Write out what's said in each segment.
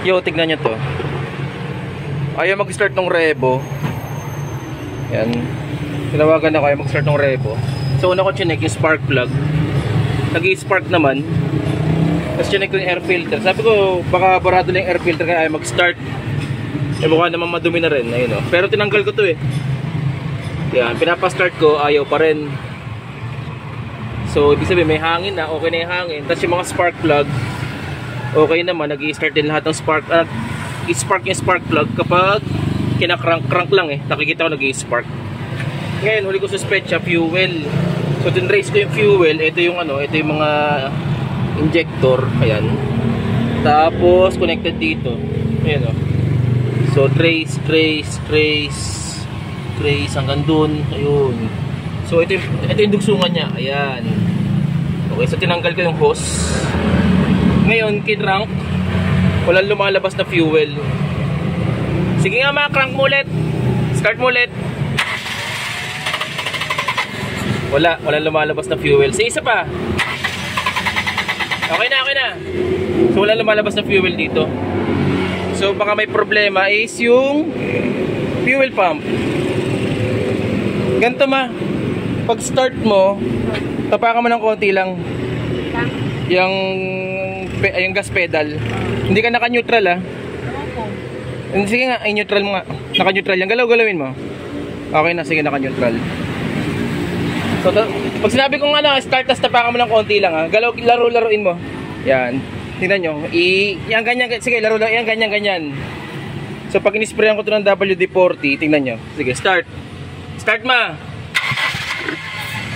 Yo, tignan nyo to. Ayaw mag-start ng rebo. Yan. Tinawagan ako, ayaw mag-start ng rebo. So una ko chinek yung spark plug. Nag-i-spark naman. Tapos chinek ko yung air filter. Sabi ko, baka barado lang yung air filter kaya ayaw mag-start. Eh mukha naman madumi na rin. Ayun, oh. Pero tinanggal ko to eh. Yan, pinapa-start ko, ayaw pa rin. So ibig sabihin may hangin na, okay na yung hangin. Tapos yung mga spark plug, okay naman, nag-i-start din lahat ng spark. I-spark yung spark plug kapag kinakrank-crank lang eh. Nakikita ko nag-i-spark. Ngayon, huli ko suspect siya, fuel. So tinrace ko yung fuel. Ito yung ano, ito yung mga injector. Ayan. Tapos connected dito. Ayan o. So trace hanggang dun. Ayun. So ito yung dugsungan niya. Ayan. Okay, so tinanggal ko yung hose. Ngayon, kinrank. Walang lumalabas na fuel. Sige nga, crank mo ulit. Start mo ulit. Walang lumalabas na fuel. Sa isa pa. Okay na. So walang lumalabas na fuel dito. So baka may problema is yung fuel pump. Ganito pag start mo, tapakan mo ng konti lang yung gas pedal. Hindi ka naka-neutral Sige nga, i-neutral mo nga. Naka-neutral yan. Galaw-galawin mo. Okay na, sige, naka-neutral. So, pag sinabi kong start, tas tapakan mo ng konti lang laro-laruin mo. Yan. Tingnan nyo. Yan, ganyan. Sige, laro yan, ganyan. So, pag in-sprayan ko ito ng WD-40, tingnan nyo. Sige, start. Start ma.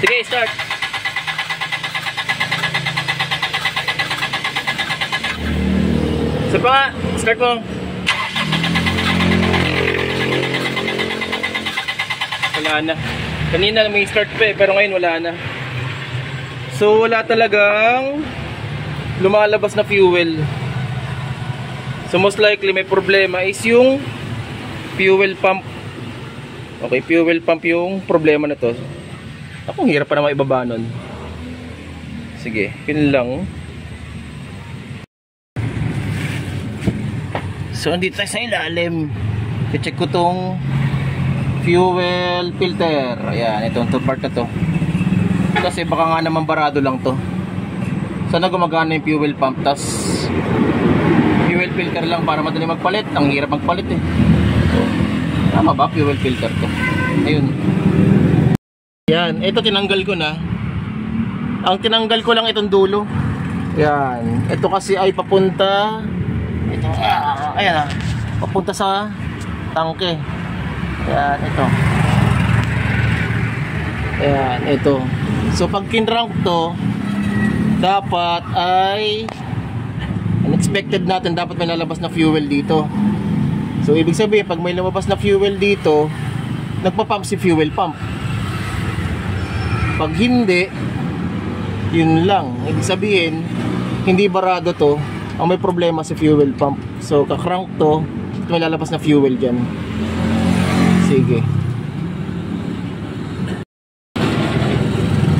Sige, start. So, pa, start mo. Wala na. Kanina may start pa pero ngayon wala na. So wala talagang lumalabas na fuel. So most likely may problema is yung fuel pump. Okay, fuel pump yung problema na to. Ako hirap pa naman ibaba nun. Sige, yun lang. So andito tayo sa ilalim. I-check ko tong fuel filter. Ayan, itong part na to. Kasi baka nga naman barado lang to. Sana gumagana yung fuel pump. Tas fuel filter lang para madali magpalit. Ang hirap magpalit eh. Tama ba? Fuel filter to. Ayun. Ayan, ito tinanggal ko na. Ang tinanggal ko lang itong dulo. Ayan. Ito kasi ay papunta. Ito, ayan papunta sa tangke. Ayan, ito. Ayan, ito. So pag kinrank to, dapat ay unexpected natin, dapat may lalabas na fuel dito. So ibig sabihin, pag may lumabas na fuel dito, nagpa-pump si fuel pump. Pag hindi, yun lang. Ibig sabihin, hindi barado to, ang may problema si fuel pump. So kakrank to, may lalabas na fuel dyan. Sige.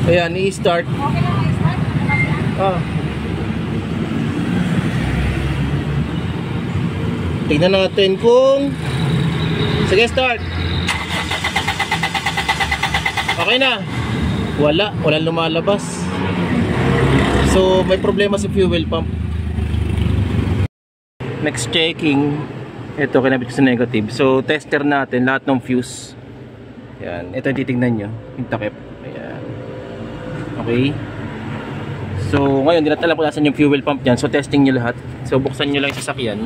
Ayan, i-start. Okay lang i-start? Tignan natin kung... Sige, start. Okay na. Walang lumalabas. So, may problema sa fuel pump. Next checking. Ito, kinabit ko sa negative. So, tester natin lahat ng fuse. Ayan. Ito yung titignan nyo. Yung takip. Ayan. Okay. So, ngayon, di natin alam kung nasan yung fuel pump dyan. So, testing nyo lahat. So, buksan nyo lang yung sasakyan.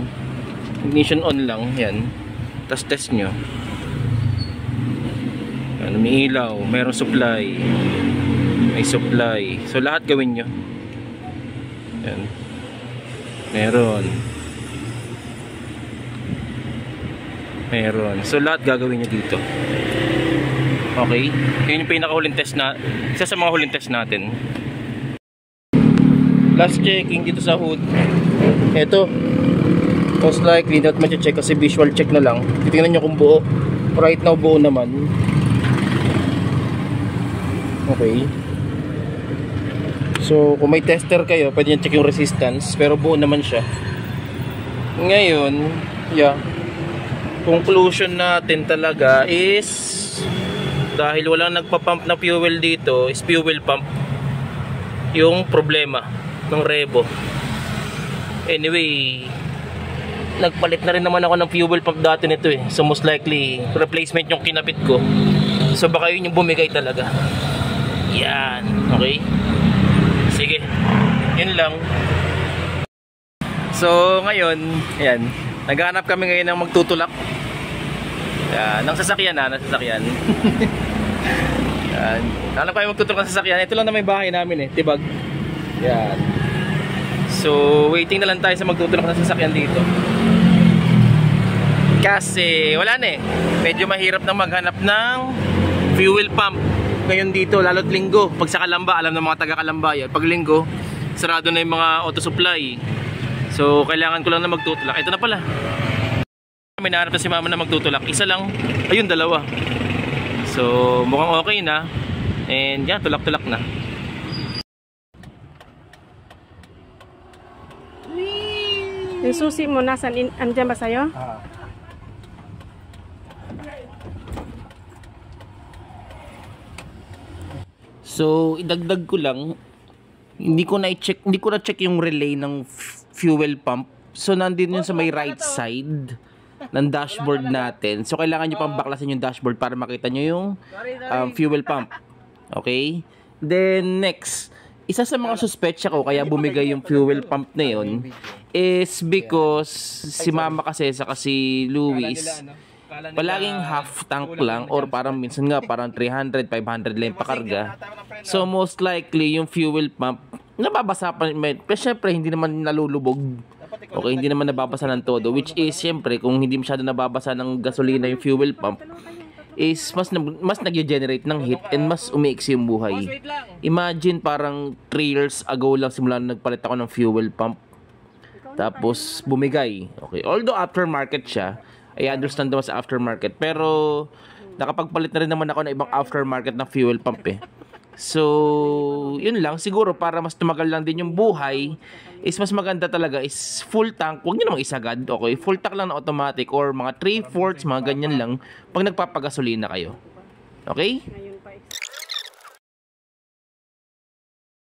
Ignition on lang. Ayan. Tapos test nyo. Ayan, may ilaw. Mayroong supply. May supply. So, lahat gawin nyo. Ayan. Meron. So lahat gagawin nyo dito. Okay. Yun yung pinakahuling test na, isa sa mga huling test natin. Last checking dito sa hood. Ito, most likely not ma-check kasi visual check na lang. Titingnan nyo kung buo. Right now buo naman. Okay. So kung may tester kayo, pwede nyo check yung resistance. Pero buo naman siya. Ngayon, yeah. Conclusion natin talaga is dahil walang nagpa-pump na fuel dito, is fuel pump yung problema ng Revo. Anyway, nagpalit na rin naman ako ng fuel pump dati nito eh. So most likely, replacement yung kinapit ko. So baka yun yung bumigay talaga. Yan, okay? Sige, yun lang. So ngayon, ayan, naghahanap kami ngayon ng magtutulak. Yan, ng sasakyan na, ng sasakyan. Yan, hanap kami magtutulak ng sasakyan. Ito lang na may bahay namin eh, Tibag. Yan. So waiting na lang tayo sa magtutulak ng sasakyan dito. Kasi wala na eh. Medyo mahirap na maghanap ng fuel pump ngayon dito, lalo't linggo. Pag sa Calamba, alam ng mga taga Calamba yan. Pag linggo, sarado na yung mga auto supply. So kailangan ko lang na magtutulak. Ito na pala. May nahanap na si mama na magtutulak. Isa lang, ayun dalawa. So mukhang okay na. And yan, tulak-tulak na. Yung susi mo, andyan ba sa'yo? So idagdag ko lang, hindi ko na-check yung relay ng fuel pump. So nandito yun sa may right side ng dashboard natin. So kailangan nyo pang baklasin yung dashboard para makita nyo yung fuel pump. Okay? Then next, isa sa mga suspetsya ko kaya bumigay yung fuel pump na yun is because si mama kasi sa si Luis palaging half tank lang or parang minsan nga parang 300, 500 lang yung pakarga. So most likely yung fuel pump nababasa pa, pero syempre hindi naman nalulubog. Okay, hindi naman nababasa ng todo, which is syempre kung hindi masyado nababasa ng gasolina yung fuel pump is mas nag-generate ng heat and mas umiiksi yung buhay. Imagine parang 3 years ago lang simula na nagpalit ako ng fuel pump. Tapos bumigay. Okay, although aftermarket siya, I understand naman sa aftermarket, pero nakapagpalit na rin naman ako ng ibang aftermarket na fuel pump eh. So, yun lang. Siguro para mas tumagal lang din yung buhay, is mas maganda talaga is full tank. Huwag nyo namang isagad, okay? Full tank lang na automatic or mga 3/4, mga ganyan lang pag nagpapagasolina kayo. Okay?